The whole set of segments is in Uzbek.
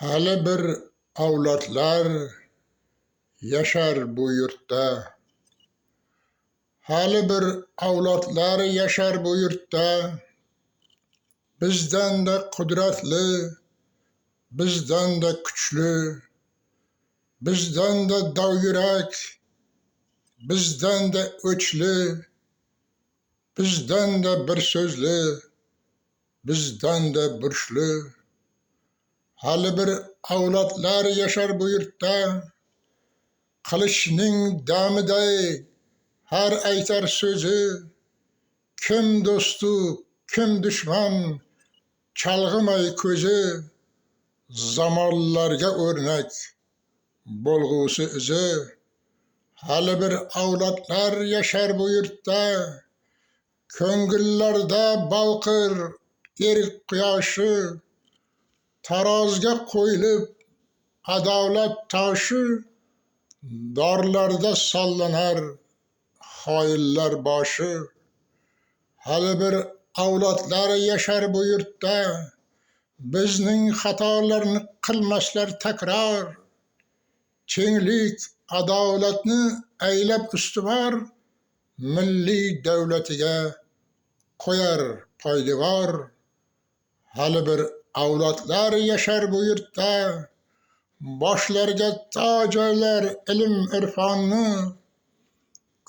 Hali bir avlodlar yashar bu yurtda. Hali bir avlodlar yashar bu yurtda. Bizdan-da qudratli, bizdan-da kuchli, bizdan-da dovyurak, bizdan-da o'chli, bizdan-da bir so'zli, bizdan-da burchli. Hali bir avlodlar yashar bu yurtda. Qilichning damiday har aytar so'zi, kim do'stu, kim dushman, chalg'imay ko'zi, zamonlarga o'rnak bo'lg'usi izi. Hali bir avlodlar yashar bu yurtda, ko'ngillarda balqir erk quyoshi, taroziga qo'yilib adolat toshi, dorlarda sollanar xoinlar boshi. Hali bir avlodlar yashar bu yurtda, bizning xatolarni qilmaslar takror, kenglik, adolatni aylab ustuvor, milliy davlatiga qo'yar poydevor. Hali bir avlodlar yashar bu yurtda, boshlariga toj oylar ilm irfonni,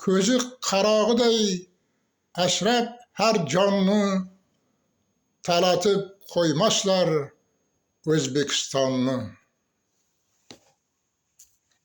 ko'zi qarog'iday asrab har jonni, talatib qo'ymaslar O'zbekistonni.